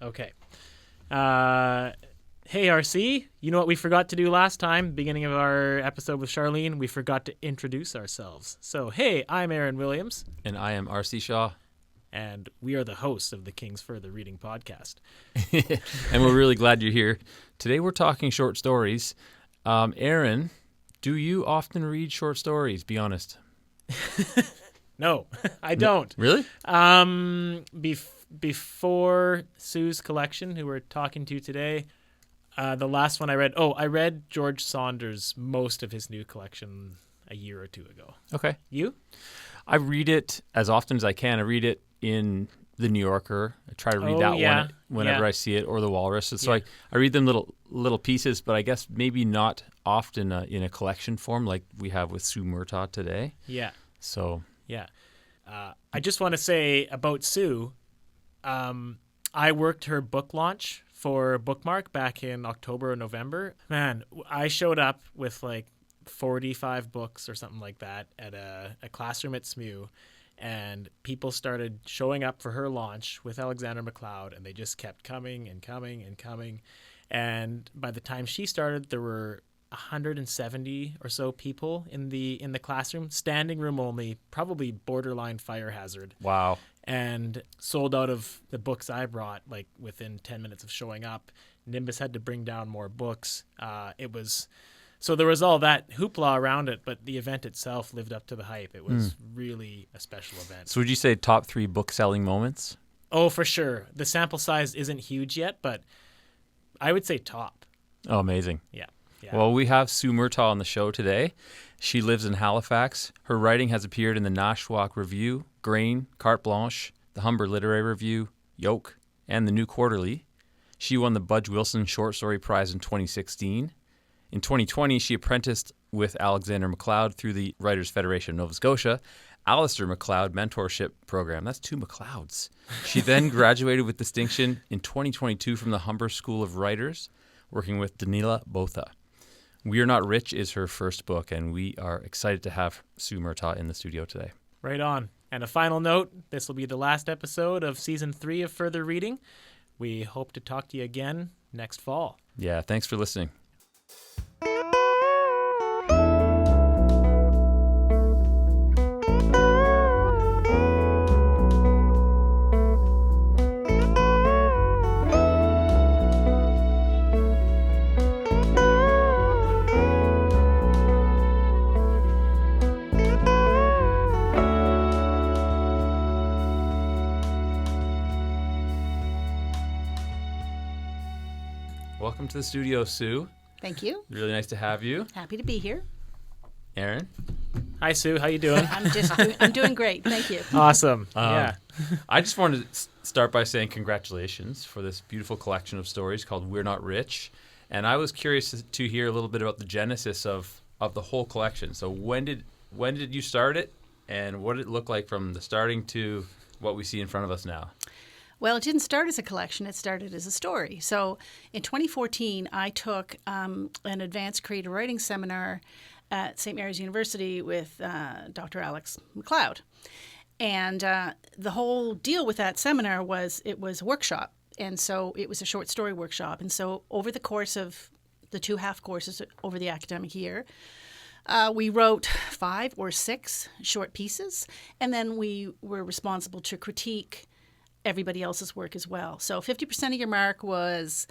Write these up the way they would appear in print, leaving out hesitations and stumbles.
Okay. Hey, RC, you know what we forgot to do last time, beginning of our episode with Charlene? We forgot to introduce ourselves. So, hey, I'm Aaron Williams. And I am RC Shaw. And we are the hosts of the King's Further Reading podcast. And we're really glad you're here. Today we're talking short stories. Aaron, do you often read short stories? Be honest. No, I don't. Really? Before Sue's collection, who we're talking to today, the last one I read George Saunders' most of his new collection a year or two ago. Okay. You? I read it as often as I can. I read it in the New Yorker. I try to read one whenever I see it, or the Walrus. And so I read them little pieces, but I guess maybe not often in a collection form like we have with Sue Murtagh today. Yeah. So. Yeah. I just want to say about Sue, I worked her book launch for Bookmark back in October or November. Man, I showed up with like 45 books or something like that at a classroom at SMU, and people started showing up for her launch with Alexander Macleod, and they just kept coming and coming and coming. And by the time she started, there were 170 or so people in the classroom, standing room only, probably borderline fire hazard. Wow. And sold out of the books I brought like within 10 minutes of showing up. Nimbus had to bring down more books. So there was all that hoopla around it, but the event itself lived up to the hype. It was really a special event. So would you say top 3 book-selling moments? Oh, for sure. The sample size isn't huge yet, but I would say top. Oh, amazing. Yeah. Well, we have Sue Murtagh on the show today. She lives in Halifax. Her writing has appeared in the Nashwaak Review, Grain, Carte Blanche, the Humber Literary Review, Yolk, and the New Quarterly. She won the Budge Wilson Short Story Prize in 2016. In 2020, she apprenticed with Alexander Macleod through the Writers' Federation of Nova Scotia, Alistair Macleod mentorship program. That's 2 Macleods. She then graduated with distinction in 2022 from the Humber School of Writers, working with Danila Botha. We Are Not Rich is her first book, and we are excited to have Sue Murtagh in the studio today. Right on. And a final note, this will be the last episode of Season 3 of Further Reading. We hope to talk to you again next fall. Yeah, thanks for listening. Welcome to the studio, Sue. Thank you. Really nice to have you. Happy to be here. Aaron. Hi, Sue. How you doing? I'm doing great. Thank you. Awesome. Yeah. I just wanted to start by saying congratulations for this beautiful collection of stories called We're Not Rich. And I was curious to hear a little bit about the genesis of the whole collection. So when did you start it, and what did it look like from the starting to what we see in front of us now? Well, it didn't start as a collection. It started as a story. So in 2014, I took an advanced creative writing seminar at St. Mary's University with Dr. Alex Macleod. And the whole deal with that seminar was it was a workshop. And so it was a short story workshop. And so over the course of the 2 half courses over the academic year, we wrote 5 or 6 short pieces. And then we were responsible to critique everybody else's work as well. So 50% of your mark was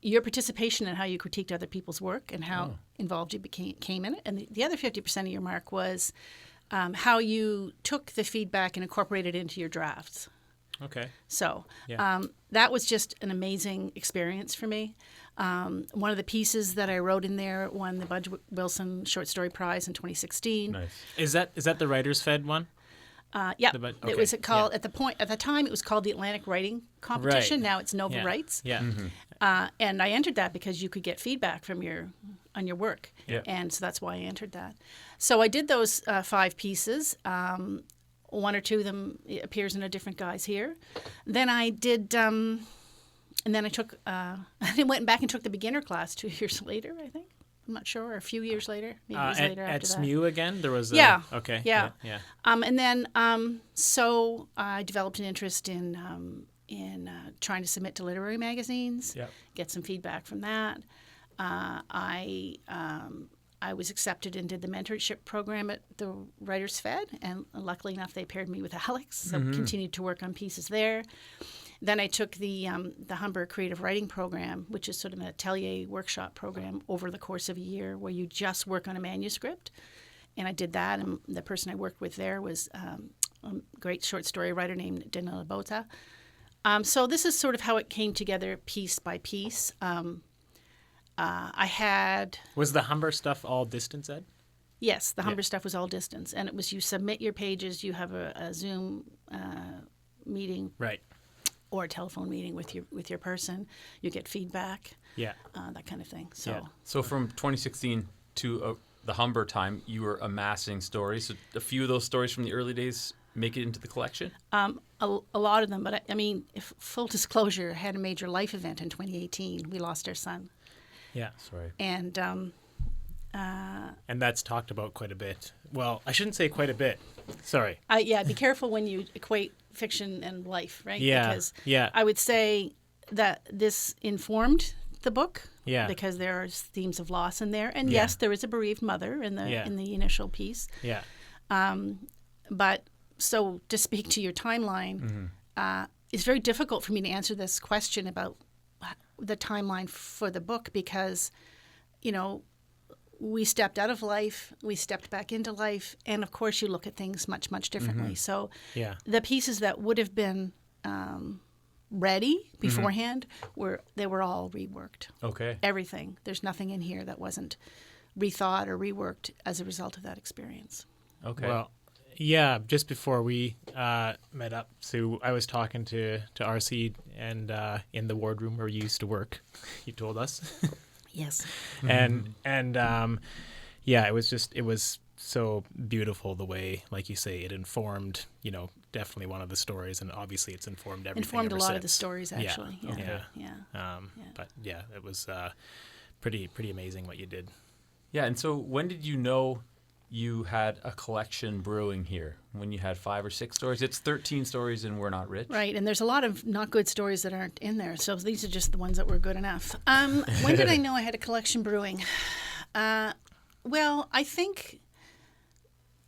your participation in how you critiqued other people's work and how involved you came in it. And the other 50% of your mark was how you took the feedback and incorporated it into your drafts. Okay. So that was just an amazing experience for me. One of the pieces that I wrote in there won the Budge Wilson Short Story Prize in 2016. Nice. Is that the Writers' Fed one? Yeah, it was called at the time it was called the Atlantic Writing Competition. Right. Now it's Nova Writes. Yeah. Mm-hmm. And I entered that because you could get feedback from on your work. Yeah. And so that's why I entered that. So I did those 5 pieces. 1 or 2 of them appears in a different guise here. Then I did, and then I took, I went back and took the beginner class 2 years later, I think. I'm not sure, or a few years later. Maybe it was later at after that. SMU again, there was Yeah. Okay. Yeah. Yeah. And then, so I developed an interest in trying to submit to literary magazines, Yep. get some feedback from that. I was accepted and did the mentorship program at the Writers Fed, and luckily enough, they paired me with Alex, so continued to work on pieces there. Then I took the Humber Creative Writing Program, which is sort of an atelier workshop program over the course of a year where you just work on a manuscript. And I did that, and the person I worked with there was a great short story writer named Danila Botha. So this is sort of how it came together piece by piece. Was the Humber stuff all distance ed? Yes, the Humber stuff was all distance. And it was you submit your pages, you have a Zoom meeting. Right. Or a telephone meeting with your person. You get feedback. Yeah. That kind of thing. So, Yeah. So from 2016 to the Humber time, you were amassing stories. So a few of those stories from the early days make it into the collection? a lot of them. But I mean, if full disclosure, I had a major life event in 2018. We lost our son. Yeah. Sorry. And that's talked about quite a bit. Well, I shouldn't say quite a bit. Sorry. Be careful when you equate fiction and life, right? Yeah. Because Yeah. I would say that this informed the book. Yeah. Because there are themes of loss in there, and Yeah. yes, there is a bereaved mother in the initial piece. Yeah. But so to speak to your timeline, it's very difficult for me to answer this question about the timeline for the book because, we stepped out of life, we stepped back into life, and of course you look at things much, much differently. So Yeah. the pieces that would have been ready beforehand they were all reworked. Okay. Everything. There's nothing in here that wasn't rethought or reworked as a result of that experience. Okay. Well, yeah, just before we met up, Sue, I was talking to RC and in the wardroom where you used to work, you told us. Yes. And it was so beautiful the way, like you say, it informed, definitely one of the stories, and obviously it's informed everything. Informed a ever lot since. of the stories, actually. Yeah. Yeah. But yeah, it was pretty amazing what you did. Yeah, and so when did you know you had a collection brewing here? When you had 5 or 6 stories? It's 13 stories and We're Not Rich. Right, and there's a lot of not good stories that aren't in there, so these are just the ones that were good enough. When did I know I had a collection brewing? Well, I think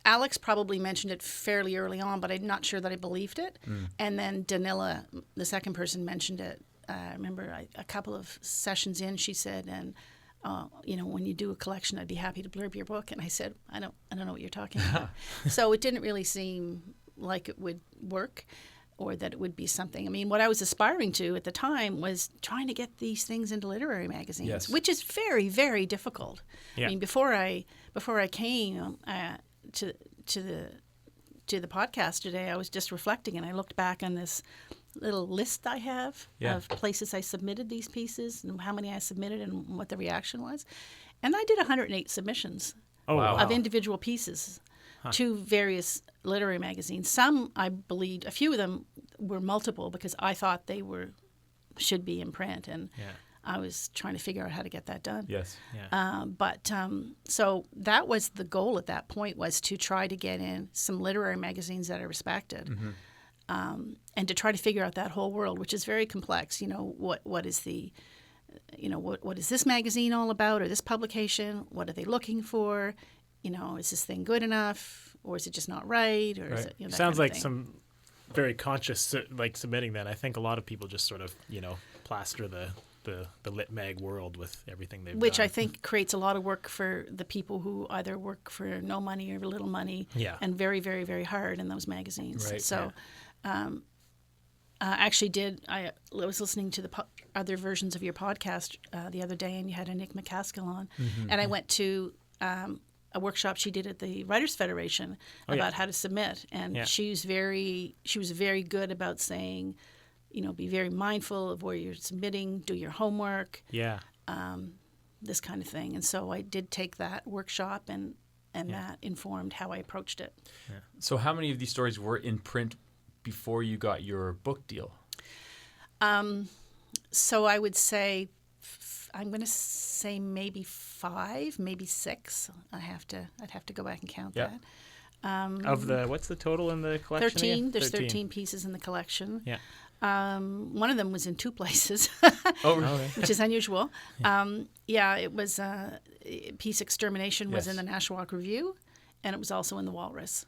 Alex probably mentioned it fairly early on, but I'm not sure that I believed it. And then Danila, the second person, mentioned it. I remember a couple of sessions in, she said, and when you do a collection, I'd be happy to blurb your book. And I said, I don't know what you're talking about. So it didn't really seem like it would work or that it would be something. I mean, what I was aspiring to at the time was trying to get these things into literary magazines, Yes. which is very, very difficult. Yeah. I mean, before I came to the podcast today, I was just reflecting, and I looked back on this little list I have of places I submitted these pieces and how many I submitted and what the reaction was. And I did 108 submissions Oh, Wow. wow. of individual pieces to various literary magazines. Some, I believed, a few of them were multiple because I thought they should be in print, and I was trying to figure out how to get that done. Yes. Yeah. So that was the goal at that point, was to try to get in some literary magazines that are respected. And to try to figure out that whole world, which is very complex. What is the, what is this magazine all about, or this publication? What are they looking for? Is this thing good enough, or is it just not right? Or is it, that Sounds kind of like thing. some very conscious, like submitting that. I think a lot of people just sort of, plaster the lit mag world with everything they've Which done. I think creates a lot of work for the people who either work for no money or little money, and very, very, very hard in those magazines. Right, So, I was listening to the other versions of your podcast the other day, and you had a Nick McCaskill on, and I went to a workshop she did at the Writers Federation about how to submit, and she was very good about saying, be very mindful of where you're submitting, do your homework. Yeah. This kind of thing. And so I did take that workshop, and that informed how I approached it. So how many of these stories were in print before you got your book deal? So I would say I'm going to say maybe 5, maybe 6. I'd have to go back and count Yeah. that. Of the, what's the total in the collection 13. again? There's 13 pieces in the collection. Yeah. One of them was in 2 places, Oh, really? which is unusual. It was Peace Extermination was Yes. in the Nashwaak Review, and it was also in the Walrus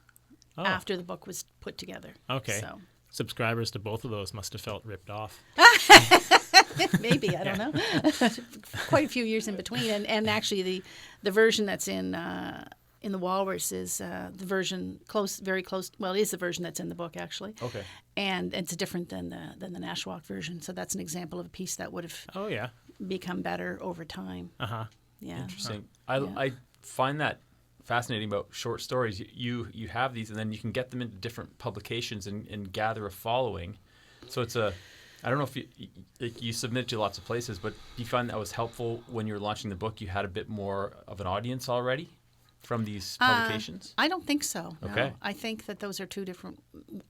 Oh, after the book was put together. okay. So Subscribers to both of those must have felt ripped off. maybe, I don't know. Quite a few years in between, and actually the version that's in the Walrus is the version very close. Well, it is the version that's in the book actually. Okay. And it's different than the Nashwaak version. So that's an example of a piece that would have Oh, yeah. become better over time. Uh-huh. Yeah. Interesting. Yeah. I find that fascinating about short stories. You have these, and then you can get them into different publications and gather a following. So it's I don't know if you submit to lots of places, but do you find that was helpful when you were launching the book? You had a bit more of an audience already from these publications? I don't think so. No. Okay. I think that those are 2 different.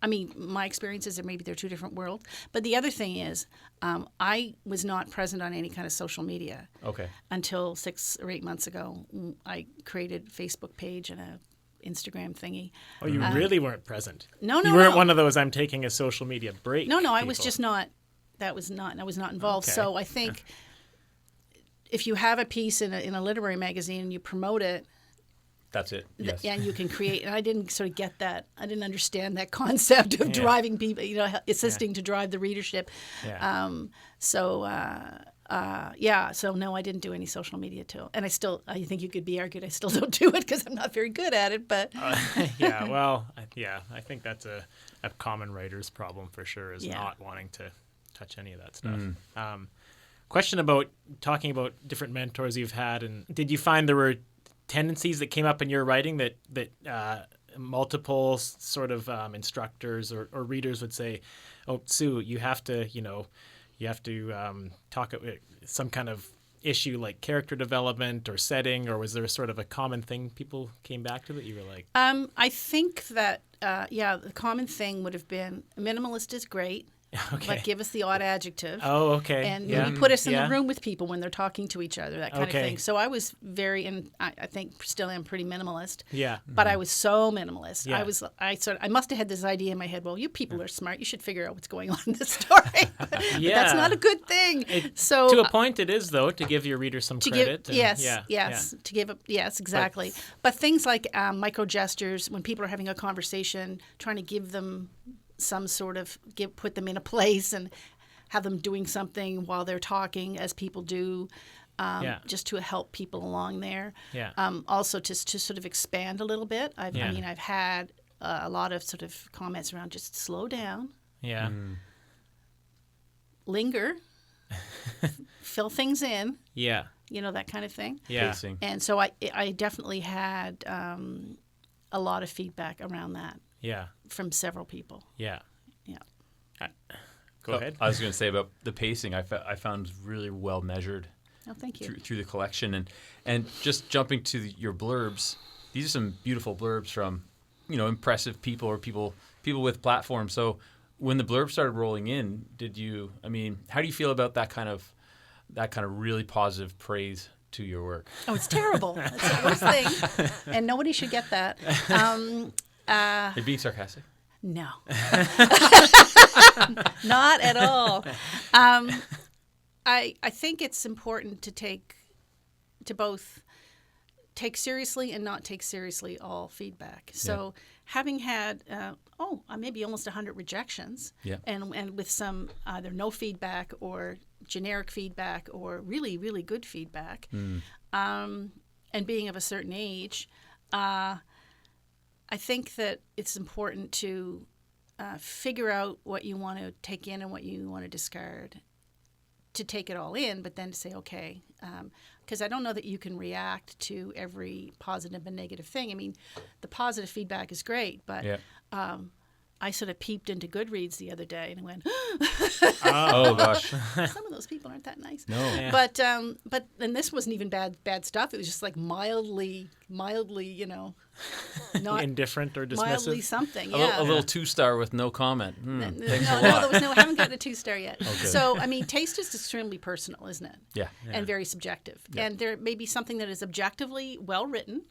I mean, my experiences are maybe they're 2 different worlds. But the other thing is, I was not present on any kind of social media Okay. until 6 or 8 months ago. I created a Facebook page and a Instagram thingy. Oh, you really weren't present. No, You weren't no. one of those "I'm taking a social media break." No, I was people. just not. I was not involved. Okay. So I think if you have a piece in a literary magazine and you promote it, That's it. Yes. and you can create. And I didn't sort of get that. I didn't understand that concept of driving people. Assisting to drive the readership. Yeah. So no, I didn't do any social media too. And I think you could be argued I still don't do it because I'm not very good at it. But Yeah. Well, I think that's a common writer's problem for sure, is Yeah. not wanting to touch any of that stuff. Question about talking about different mentors you've had, and did you find there were tendencies that came up in your writing that multiple sort of instructors or readers would say, "Oh, Sue, you have to talk about some kind of issue like character development or setting," or was there sort of a common thing people came back to that you were like, I think that the common thing would have been minimalist is great. okay, But give us the odd adjective. oh, okay, And yeah, maybe put us in yeah. the room with people when they're talking to each other, that kind Okay. of thing. So I was and I think still am pretty minimalist. Yeah. But I was so minimalist. Yeah. I must have had this idea in my head. Well, you people are smart. You should figure out what's going on in this story. But that's not a good thing. So To a point, it is, though, to give your reader some to credit. give yes, exactly. But things like micro gestures when people are having a conversation, trying to give them some sort of put them in a place and have them doing something while they're talking, as people do, just to help people along there. Yeah. Also, just to sort of expand a little bit. I've had a lot of sort of comments around just slow down, Yeah. linger, fill things in, Yeah. that kind of thing. Yeah. Pacing. And so I definitely had a lot of feedback around that Yeah. from several people. Yeah. Yeah. Go ahead. I was going to say about the pacing. I found was really well measured Oh, thank you. through the collection, and just jumping to your blurbs. These are some beautiful blurbs from impressive people or people with platforms. So when the blurbs started rolling in, how do you feel about that kind of really positive praise to your work? Oh, it's terrible. It's the worst thing, and nobody should get that. Are you being sarcastic? No, not at all. I think it's important to both take seriously and not take seriously all feedback. So having had maybe almost 100 rejections, and with some either no feedback or generic feedback or really, really good feedback, and being of a certain age, I think that it's important to figure out what you want to take in and what you want to discard, to take it all in, but then to say, okay, because I don't know that you can react to every positive and negative thing. I mean, the positive feedback is great, but I sort of peeped into Goodreads the other day and went, Oh gosh. some of those people aren't that nice. No. Yeah. But and this wasn't even bad stuff. It was just like mildly, not Indifferent or mildly dismissive. something. A Yeah. little 2-star with no comment. No, Thanks a lot. there was no. I haven't gotten a 2-star yet. Okay. So I mean, taste is extremely personal, isn't it? Yeah. And very subjective. Yeah. And there may be something that is objectively well written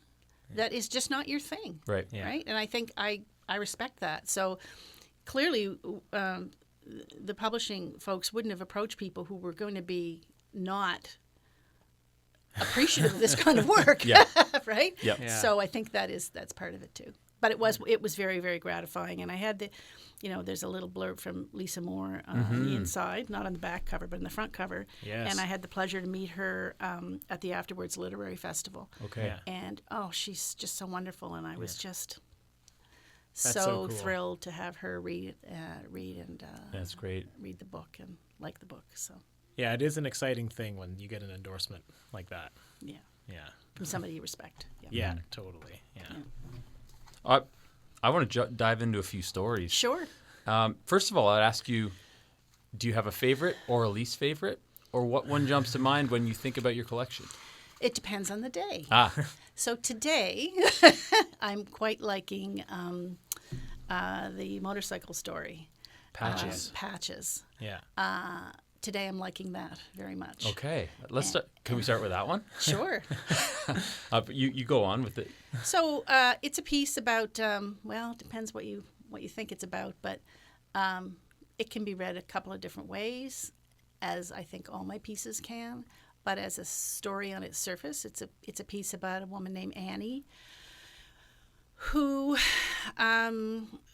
that is just not your thing. Right. Yeah. Right. And I think I respect that. So clearly, the publishing folks wouldn't have approached people who were going to be not appreciative of this kind of work. Yeah. Right. Yep. Yeah. So I think that's part of it too. But it was very, very gratifying. And I had there's a little blurb from Lisa Moore on the inside, not on the back cover, but on the front cover. Yes. And I had the pleasure to meet her at the Afterwards Literary Festival. Okay. Yeah. And she's just so wonderful. And I was just That's so so cool. thrilled to have her read and That's great. read the book and like the book. So Yeah, it is an exciting thing when you get an endorsement like that. yeah, Yeah. from somebody you respect. Yeah. Yeah, totally. Yeah. I want to dive into a few stories. Sure. First of all, I'd ask you, do you have a favorite or a least favorite? Or what one jumps to mind when you think about your collection? It depends on the day. Ah, So today, I'm quite liking the motorcycle story. Patches. Patches. Yeah. Today, I'm liking that very much. Okay. Let's start. Can we start with that one? Sure. You go on with it. So it's a piece about, it depends what you think it's about, but it can be read a couple of different ways, as I think all my pieces can. But as a story on its surface, it's a piece about a woman named Annie who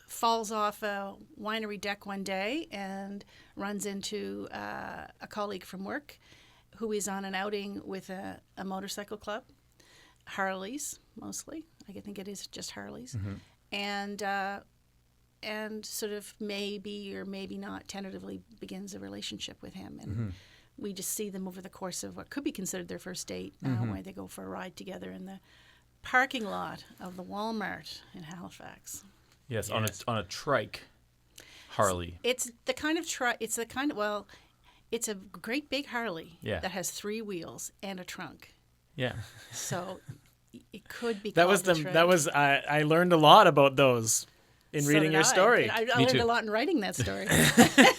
falls off a winery deck one day and runs into a colleague from work who is on an outing with a motorcycle club, Harleys mostly. I think it is just Harleys, and sort of maybe or maybe not tentatively begins a relationship with him. And we just see them over the course of what could be considered their first date, where they go for a ride together in the parking lot of the Walmart in Halifax. Yes, Yes. on a trike, Harley. It's the kind of it's a great big Harley that has 3 wheels and a trunk. Yeah. So it could be. That called was the trike. that was I learned a lot about those in So reading did your I. story. I Me learned too. a lot in writing that story.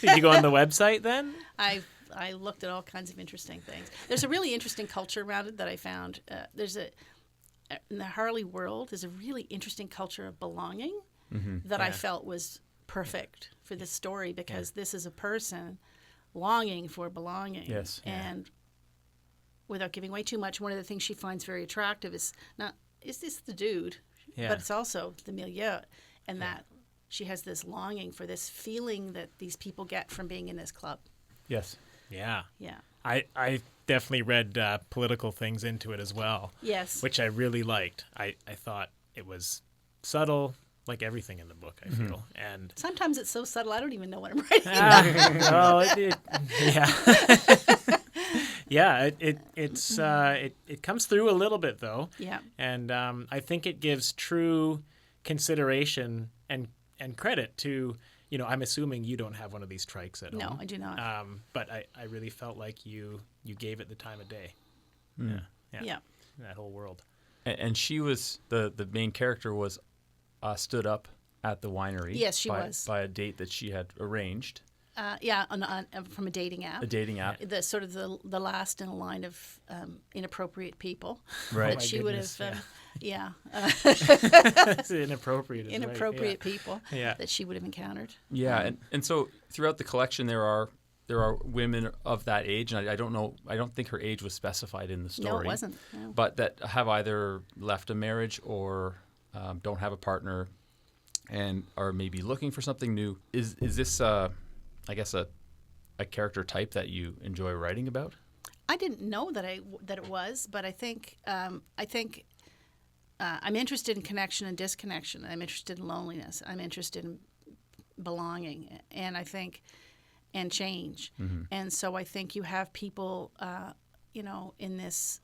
Did you go on the website then? I looked at all kinds of interesting things. There's a really interesting culture around it that I found. In the Harley world, there's a really interesting culture of belonging that I felt was perfect for this story, because this is a person longing for belonging. Yes. And without giving away too much, one of the things she finds very attractive is this the dude, Yeah. but it's also the milieu, and that she has this longing for this feeling that these people get from being in this club. Yes. Yeah. Yeah. I definitely read political things into it as well, Yes. which I really liked. I thought it was subtle, like everything in the book, I feel. And Sometimes it's so subtle I don't even know what I'm writing. well, yeah, it comes through a little bit though. Yeah. And I think it gives true consideration and credit to, I'm assuming you don't have one of these trikes at No, home. I do not. But I really felt like you gave it the time of day. Yeah. That whole world. And she was the main character was stood up at the winery. Yes, she was. By a date that she had arranged. From a dating app. A dating app. The sort of the last in a line of inappropriate people. Right. my She goodness, would have, It's inappropriate. is right, inappropriate people Yeah. that she would have encountered. Yeah, and so throughout the collection there are women of that age, and I don't think her age was specified in the story. No, it wasn't. No. But that have either left a marriage or don't have a partner and are maybe looking for something new. Is this I guess a character type that you enjoy writing about? I didn't know that it was, but I think I'm interested in connection and disconnection. I'm interested in loneliness. I'm interested in belonging, and I think and change. Mm-hmm. And so I think you have people, in this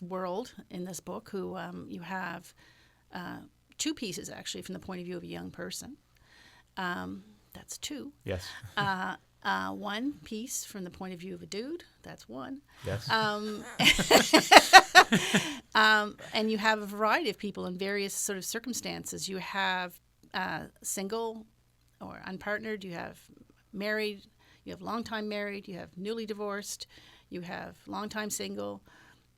world, in this book, who you have 2 pieces actually from the point of view of a young person. That's 2. Yes. 1 piece from the point of view of a dude. That's 1. Yes. And you have a variety of people in various sort of circumstances. You have single or unpartnered. You have married. You have long-time married. You have newly divorced. You have long-time single.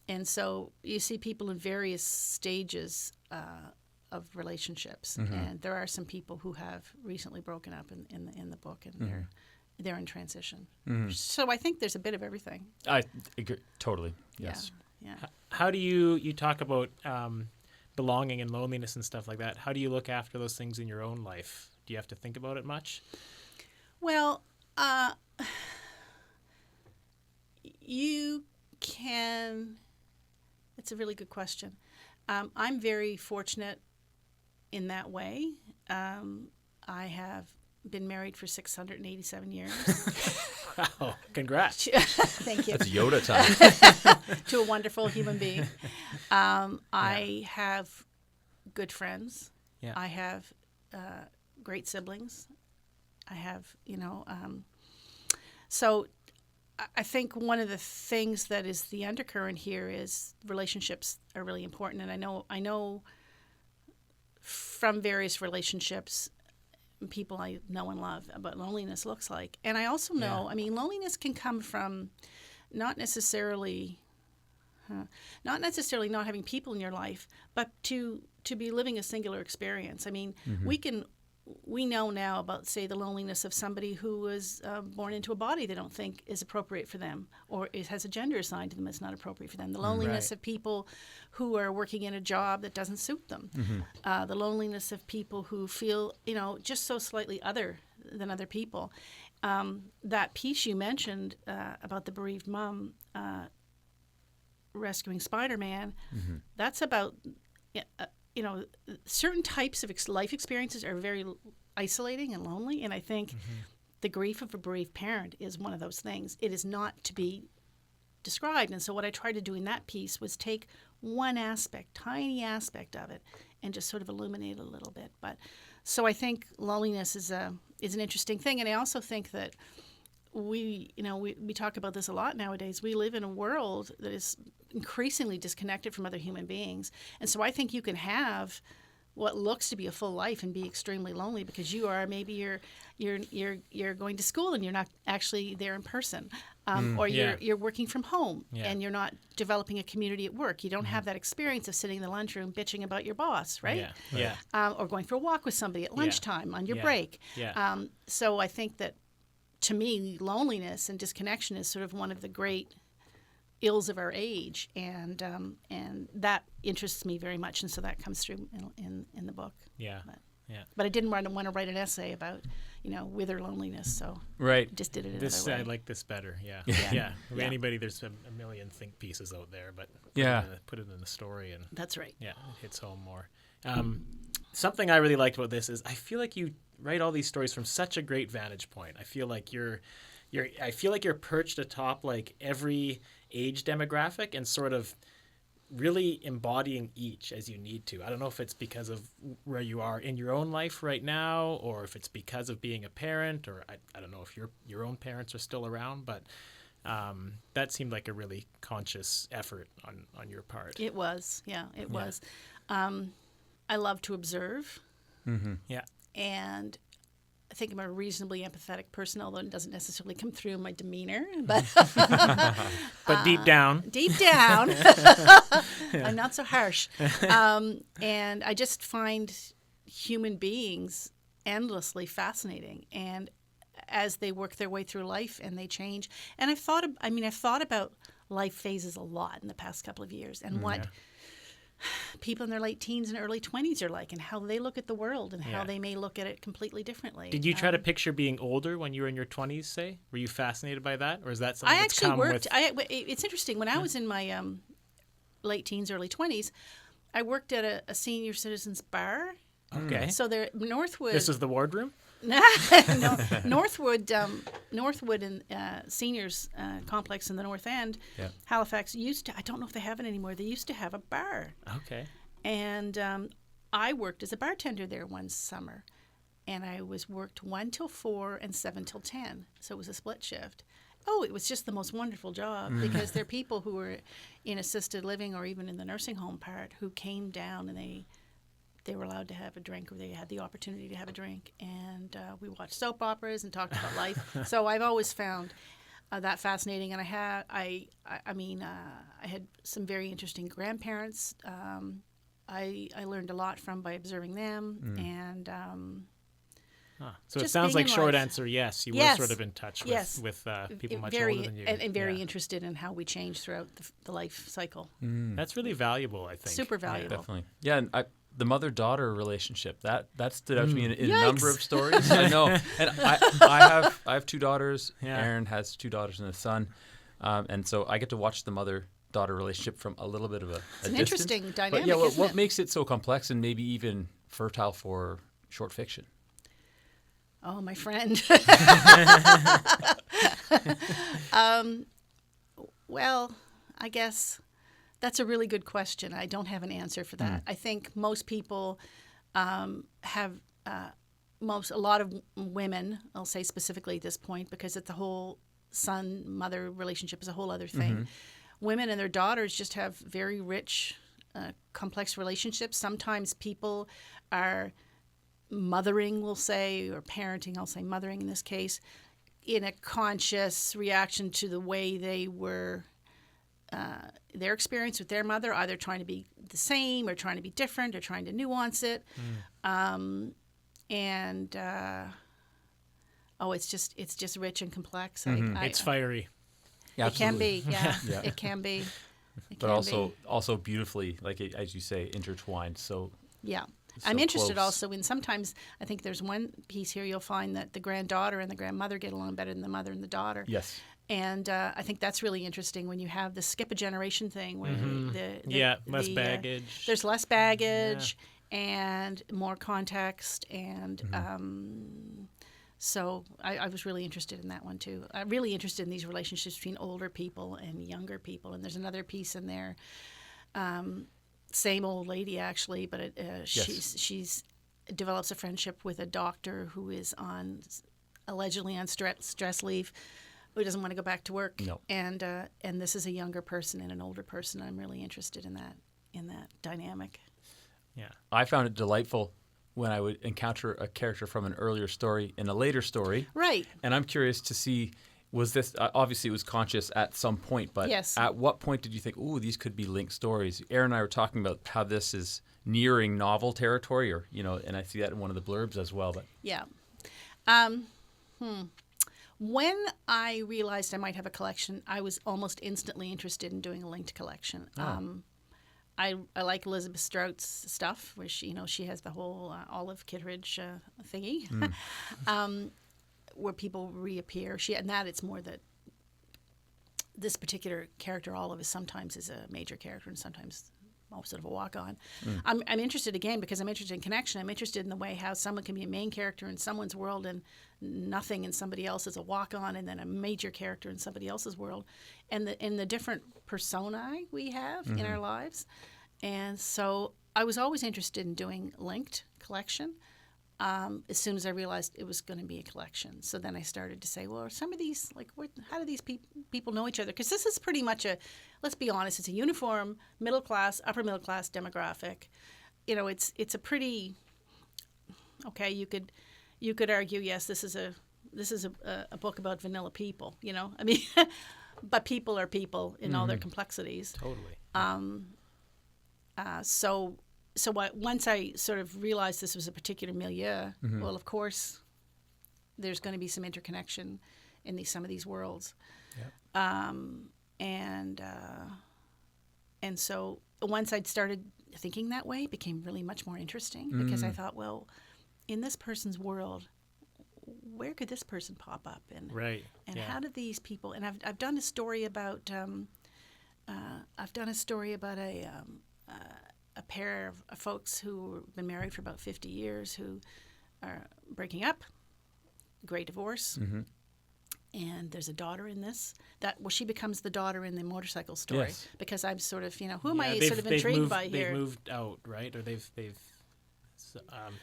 And so you see people in various stages of relationships. And there are some people who have recently broken up in the book, and they're in transition. So I think there's a bit of everything. I agree. Totally. Yes. Yeah. How do you talk about belonging and loneliness and stuff like that? How do you look after those things in your own life? Do you have to think about it much? Well, you can. It's a really good question. I'm very fortunate in that way. I have been married for 687 years. Wow, congrats. Thank you. That's Yoda time. To a wonderful human being. I have good friends. Yeah. I have great siblings. I have, so I think one of the things that is the undercurrent here is relationships are really important. And I know from various relationships, people I know and love, what loneliness looks like. And I also know, loneliness can come from not necessarily not having people in your life, but to be living a singular experience. I mean, we know now about, say, the loneliness of somebody who was born into a body they don't think is appropriate for them, or has a gender assigned to them that's not appropriate for them. The loneliness of people who are working in a job that doesn't suit them. The loneliness of people who feel, just so slightly other than other people. That piece you mentioned about the bereaved mom rescuing Spider-Man, that's about... certain types of life experiences are very isolating and lonely, and I think the grief of a bereaved parent is one of those things. It is not to be described, and so what I tried to do in that piece was take one aspect, tiny aspect of it, and just sort of illuminate it a little bit. But so I think loneliness is an interesting thing, and I also think that we talk about this a lot nowadays. We live in a world that is increasingly disconnected from other human beings, and so I think you can have what looks to be a full life and be extremely lonely because you're going to school and you're not actually there in person, or you're working from home and you're not developing a community at work. You don't have that experience of sitting in the lunchroom bitching about your boss, right? Or going for a walk with somebody at lunchtime on your break. So I think that, to me, loneliness and disconnection is sort of one of the great ills of our age, and that interests me very much, and so that comes through in the book. But I didn't want to write an essay about with or loneliness, so just did it another way. I like this better. Anybody, there's a million think pieces out there, but put it in the story, and that's right. It hits home more. Something I really liked about this is I feel like you write all these stories from such a great vantage point. I feel like you're perched atop like every age demographic and sort of really embodying each as you need to. I don't know if it's because of where you are in your own life right now, or if it's because of being a parent, or I don't know if your own parents are still around, but that seemed like a really conscious effort on your part. It was. It was. I love to observe. And I think I'm a reasonably empathetic person, although it doesn't necessarily come through in my demeanor. But but deep down, I'm not so harsh. And I just find human beings endlessly fascinating, and as they work their way through life and they change. And I've thought about life phases a lot in the past couple of years, and what people in their late teens and early 20s are like, and how they look at the world, and how they may look at it completely differently. Did you try to picture being older when you were in your 20s, say? Were you fascinated by that? Or is that something that's come with... It's interesting. When I was in my late teens, early 20s, I worked at a senior citizens bar. Okay. So there, Northwood... This is the wardroom? No, Northwood and seniors complex in the North End, Halifax used to. I don't know if they have it anymore. They used to have a bar. Okay. And I worked as a bartender there one summer, and I was worked 1 till 4 and 7 till 10. So it was a split shift. Oh, it was just the most wonderful job because there are people who were in assisted living or even in the nursing home part who came down and they were allowed to have a drink, or they had the opportunity to have a drink. And we watched soap operas and talked about life. So I've always found that fascinating. And I had some very interesting grandparents. I learned a lot by observing them. And so it just sounds being like in short life. answer, yes. You Yes. were sort of in touch with people much very, older than you. and very Yeah. interested in how we change throughout the life cycle. That's really valuable, I think. Super valuable. Definitely. Yeah, and the mother-daughter relationship that stood out to me in a Yikes. number of stories. I know, and I have 2 daughters. Yeah. Erin has 2 daughters and a son, and so I get to watch the mother-daughter relationship from a little bit of a It's an distance. interesting dynamic, But yeah, isn't what it? makes it so complex and maybe even fertile for short fiction? Oh, my friend. Well, I guess that's a really good question. I don't have an answer for that. I think most people have a lot of women, I'll say specifically at this point, because it's the whole son-mother relationship is a whole other thing. Women and their daughters just have very rich, complex relationships. Sometimes people are mothering, we'll say, or parenting, I'll say mothering in this case, in a conscious reaction to the way they were, their experience with their mother, either trying to be the same or trying to be different or trying to nuance it. It's just rich and complex. It's fiery. Yeah, It can be, yeah. Yeah. It can be. It But can be. also beautifully, like as you say, intertwined. So Yeah. so I'm interested close. also in sometimes, I think there's one piece here you'll find that the granddaughter and the grandmother get along better than the mother and the daughter. yes, And I think that's really interesting when you have the skip a generation thing where Less baggage. there's less baggage and more context. And so I was really interested in that one too. I'm really interested in these relationships between older people and younger people. And there's another piece in there. Same old lady actually, but she's develops a friendship with a doctor who is allegedly on stress leave, who doesn't want to go back to work. No. And this is a younger person and an older person. I'm really interested in that dynamic. Yeah. I found it delightful when I would encounter a character from an earlier story in a later story. Right. And I'm curious to see, was this, obviously it was conscious at some point, but Yes. at what point did you think, ooh, these could be linked stories? Erin and I were talking about how this is nearing novel territory, or, and I see that in one of the blurbs as well. But Yeah. When I realized I might have a collection, I was almost instantly interested in doing a linked collection. I like Elizabeth Strout's stuff, where she has the whole Olive Kitteridge thingy, where people reappear. It's more that this particular character, Olive, sometimes is a major character and sometimes sort of a walk-on. I'm interested again because I'm interested in connection. I'm interested in the way how someone can be a main character in someone's world and nothing in somebody else's, a walk-on, and then a major character in somebody else's world, and the different personae we have in our lives. And so I was always interested in doing linked collection. As soon as I realized it was going to be a collection. So then I started to say, well, are some of these, how do these people know each other? Because this is pretty much let's be honest, it's a uniform, middle class, upper middle class demographic. It's a pretty, okay, you could argue, yes, this is a book about vanilla people, I mean, but people are people in all their complexities. Totally. Once I sort of realized this was a particular milieu, well, of course, there's going to be some interconnection in some of these worlds. Yep. And so once I'd started thinking that way, it became really much more interesting because I thought, well, in this person's world, where could this person pop up? And how do these people? And I've done a story about a pair of folks who have been married for about 50 years who are breaking up, great divorce, and there's a daughter in this. She becomes the daughter in the motorcycle story because I'm sort of, who am I sort of intrigued by here? They've moved out, right? Or they've So,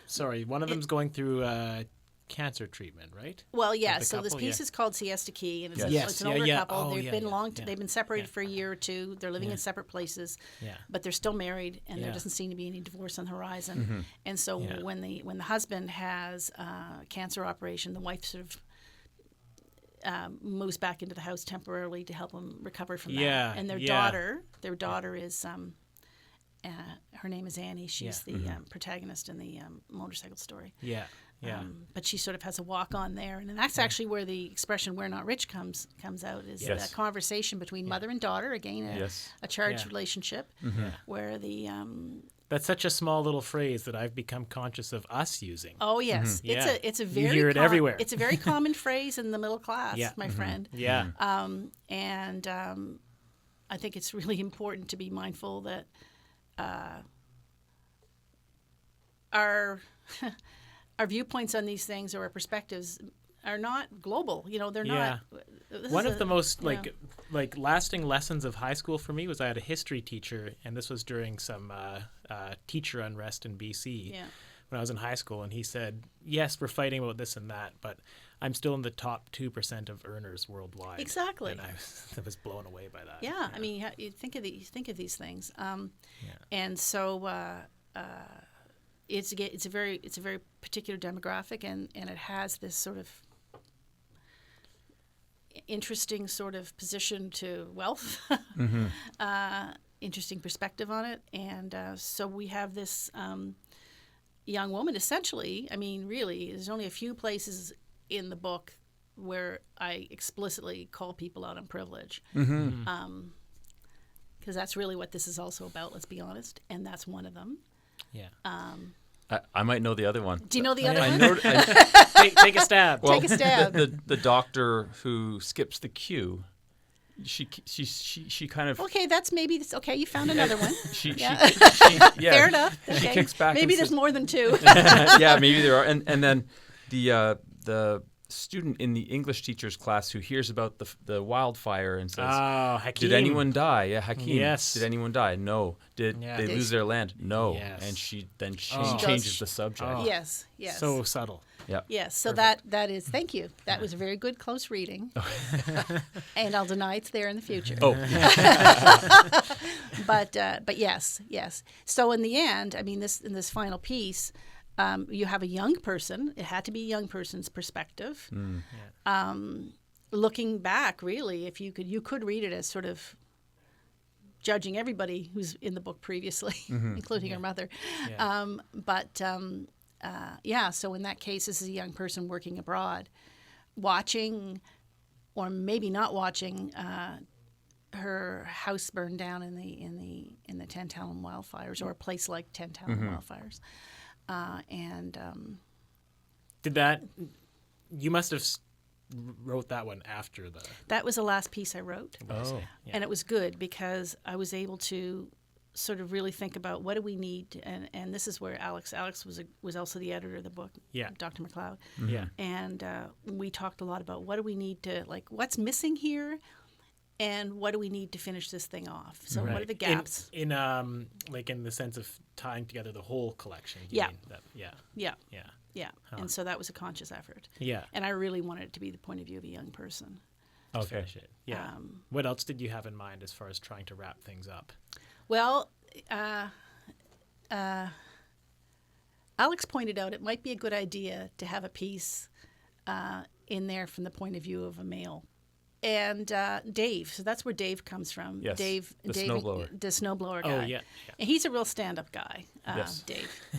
sorry, one of them's going through cancer treatment, right? Well, yeah. The So this couple, piece is called Siesta Key, and it's, Yes. it's an Yeah, older yeah. couple. Oh, They've yeah, been yeah. They've been separated Yeah. for a year or two. They're living in separate places, Yeah. but they're still married, and there Yeah. doesn't seem to be any divorce on the horizon. And so Yeah. when the husband has a cancer operation, the wife sort of moves back into the house temporarily to help him recover from Yeah, that. And their yeah. daughter is her name is Annie. She's the protagonist in the motorcycle story. Yeah. Yeah. But she sort of has a walk on there, and that's actually where the expression "we're not rich" comes out. Is Yes. that conversation between mother and daughter, again a charged Yeah. relationship, where the That's such a small little phrase that I've become conscious of us using. oh yes, Yeah. it's a You very hear it everywhere. It's a very common phrase in the middle class, Yeah. my friend. Yeah. And I think it's really important to be mindful that our our viewpoints on these things or our perspectives are not global. You know, they're Yeah. not. One of the most yeah. like lasting lessons of high school for me was I had a history teacher, and this was during some teacher unrest in BC Yeah. when I was in high school, and he said, "Yes, we're fighting about this and that, but I'm still in the top 2% of earners worldwide." Exactly. And I was blown away by that. Yeah, I mean, you think of these things, and so it's a very particular demographic, and it has this sort of interesting sort of position to wealth, interesting perspective on it, and so we have this young woman. Essentially, I mean, really, there's only a few places in the book where I explicitly call people out on privilege. Because that's really what this is also about, let's be honest, and that's one of them. Yeah. I might know the other one. Do you know the other I one? know. Take a stab. Well, Take a stab. The doctor who skips the queue, she kind of Okay, that's maybe this. Okay, you found another one. she Yeah. yeah, Fair enough. She Okay. kicks back. Maybe and there's says, more than two. yeah, maybe there are. And then the student in the English teacher's class who hears about the wildfire and says, Oh, Hakeem. "Did anyone die?" Yeah, Hakeem. Yes. Did anyone die? No. Did Yeah. they lose their land? No. Yes. And she Oh. changes the subject. Oh. Yes. So subtle. Yeah. Yes. So that is. Thank you. That was a very good close reading. And I'll deny it's there in the future. Oh. But yes. So in the end, I mean, in this final piece, you have a young person. It had to be a young person's perspective. Looking back, really, if you could read it as sort of judging everybody who's in the book previously, including her mother. Yeah. So in that case, this is a young person working abroad, watching, or maybe not watching, her house burned down in the Tantallum wildfires, or a place like Tantallum wildfires, Did that? You must have wrote that one after the. that was the last piece I wrote. Oh. Yeah. And it was good because I was able to sort of really think about what do we need, and this is where Alex was also the editor of the book, Yeah. Dr. Macleod, Yeah. and we talked a lot about what do we need to, like, what's missing here, and what do we need to finish this thing off. So what are the gaps? in like in the sense of tying together the whole collection? You Yeah. mean that? Yeah. Yeah, and so that was a conscious effort, Yeah. and I really wanted it to be the point of view of a young person. To finish it. Yeah. Um, What else did you have in mind as far as trying to wrap things up? Well, Alex pointed out it might be a good idea to have a piece in there from the point of view of a male. And Dave, so that's where Dave comes from. Yes, Dave, the Dave, snowblower. the snowblower Oh, guy. yeah. And he's a real stand-up guy. Yes.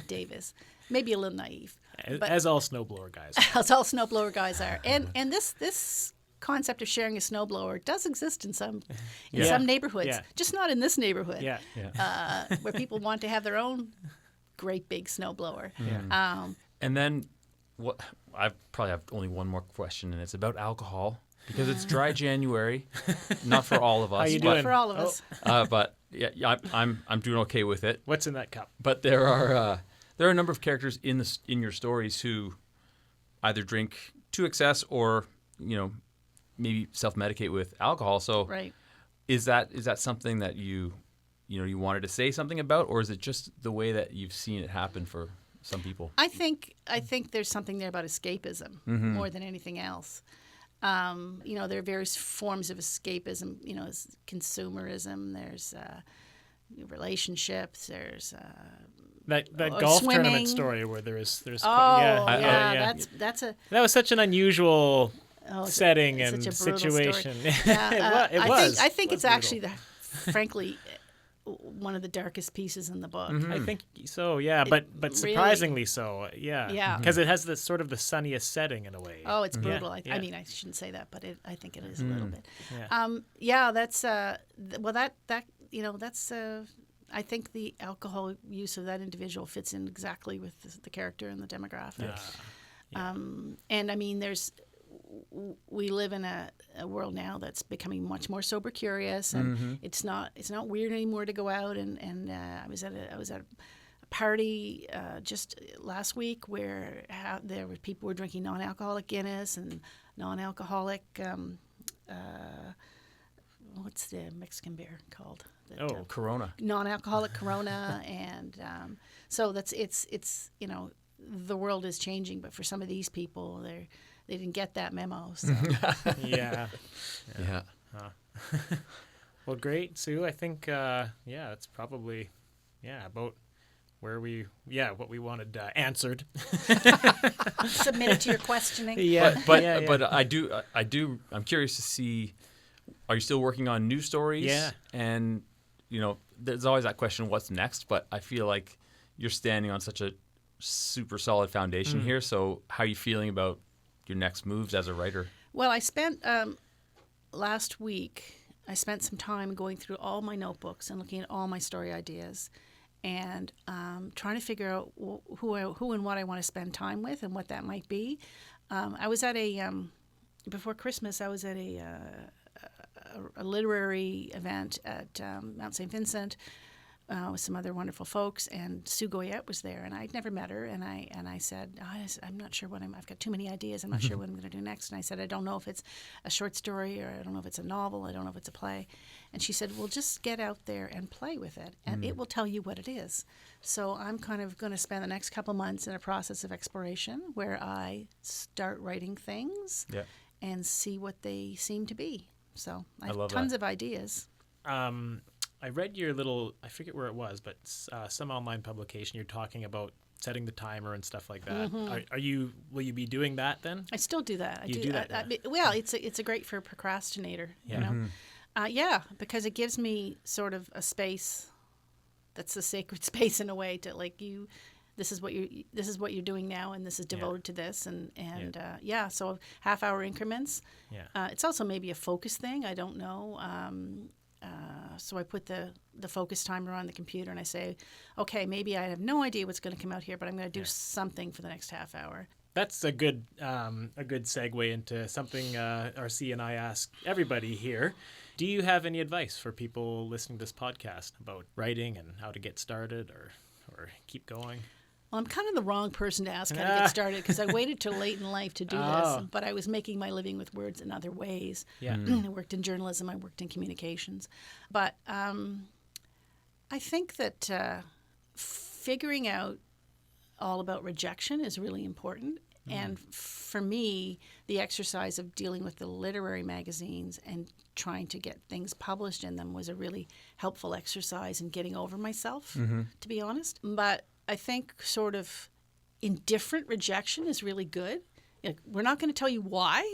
Dave is maybe a little naive. But- As all snowblower guys. As all snowblower guys are. And this concept of sharing a snowblower does exist in some neighborhoods, Yeah. just not in this neighborhood. Yeah. Where people want to have their own great big snowblower. Yeah. And then, what? I probably have only one more question, and it's about alcohol because it's dry January, not for all of us. How you but, doing? For all of us. but yeah, I'm doing okay with it. What's in that cup? But there are a number of characters in your stories who either drink to excess or maybe self-medicate with alcohol. So Right. is that something that you wanted to say something about, or is it just the way that you've seen it happen for some people. I think there's something there about escapism more than anything else. There are various forms of escapism. There's consumerism. There's relationships. There's that golf swimming. tournament story where there's that was such an unusual setting it's and such a brutal situation. Yeah, it was. I think It was it's brutal. actually frankly one of the darkest pieces in the book. I think so, yeah, but really- surprisingly so, yeah. Yeah. Because it has the sort of the sunniest setting in a way. Oh, it's brutal. Yeah. I mean, I shouldn't say that, but I think it is a little bit. Yeah. That's that's I think the alcohol use of that individual fits in exactly with the character and the demographic. And I mean, we live in a world now that's becoming much more sober curious, and it's not weird anymore to go out and I was at a party just last week where there were people were drinking non-alcoholic Guinness and non-alcoholic what's the Mexican beer called? Corona. Non-alcoholic Corona, and so it's the world is changing, but for some of these people, they didn't get that memo. So. Yeah. Yeah. Well, great, Sue. I think it's probably about where what we wanted answered. Submitted to your questioning. But I'm curious to see, are you still working on new stories? Yeah. And there's always that question, what's next? But I feel like you're standing on such a super solid foundation here. So how are you feeling about your next moves as a writer? Well, I spent last week, I spent some time going through all my notebooks and looking at all my story ideas and trying to figure out who and what I want to spend time with and what that might be. I was at before Christmas, I was at a literary event at Mount St. Vincent with some other wonderful folks, and Sue Goyette was there, and I'd never met her, and I said, I'm not sure I've got too many ideas, I'm not sure what I'm going to do next, and I said, I don't know if it's a short story, or I don't know if it's a novel, I don't know if it's a play, and she said, well, just get out there and play with it, and it will tell you what it is. So I'm kind of going to spend the next couple months in a process of exploration where I start writing things and see what they seem to be. So I have tons of ideas. I read your little, I forget where it was, but some online publication. You're talking about setting the timer and stuff like that. Will you be doing that then? I still do that. You do that. Well, it's a great for a procrastinator. Because it gives me sort of a space that's a sacred space in a way to This is what you're doing now, and this is devoted to this, so half-hour increments. It's also maybe a focus thing. I don't know. So I put the focus timer on the computer, and I say, okay, maybe I have no idea what's going to come out here, but I'm going to do something for the next half hour. That's a good segue into something RC and I ask everybody here. Do you have any advice for people listening to this podcast about writing and how to get started or keep going? Well, I'm kind of the wrong person to ask how to get started because I waited till late in life to do this, but I was making my living with words in other ways. Yeah. I worked in journalism, I worked in communications. But I think that figuring out all about rejection is really important. And for me, the exercise of dealing with the literary magazines and trying to get things published in them was a really helpful exercise in getting over myself, to be honest. But I think sort of indifferent rejection is really good. We're not going to tell you why.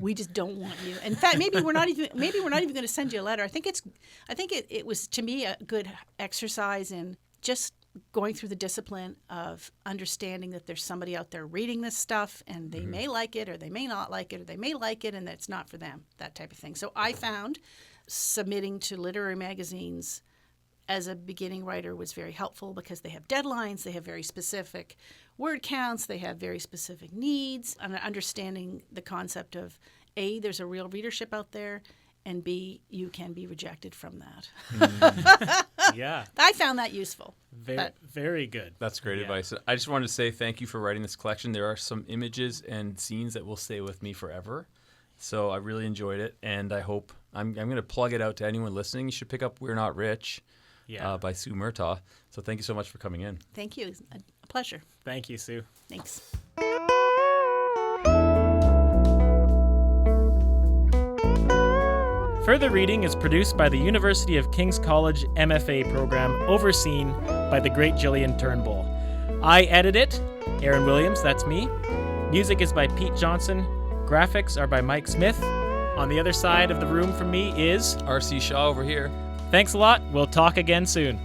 We just don't want you. In fact, maybe we're not even going to send you a letter. I think it was, to me, a good exercise in just going through the discipline of understanding that there's somebody out there reading this stuff and they may like it or they may not like it or they may like it and it's not for them, that type of thing. So I found submitting to literary magazines as a beginning writer was very helpful because they have deadlines, they have very specific word counts, they have very specific needs, and understanding the concept of A, there's a real readership out there, and B, you can be rejected from that. Yeah. I found that useful. Very good. That's great advice. I just wanted to say thank you for writing this collection. There are some images and scenes that will stay with me forever. So I really enjoyed it, and I hope I'm going to plug it out to anyone listening. You should pick up We're Not Rich by Sue Murtagh. So thank you so much for coming in. Thank you. A pleasure. Thank you, Sue. Thanks. Further Reading is produced by the University of King's College MFA program, overseen by the great Gillian Turnbull. I edit it, Aaron Williams, that's me. Music is by Pete Johnson. Graphics are by Mike Smith. On the other side of the room from me is R.C. Shaw over here. Thanks a lot. We'll talk again soon.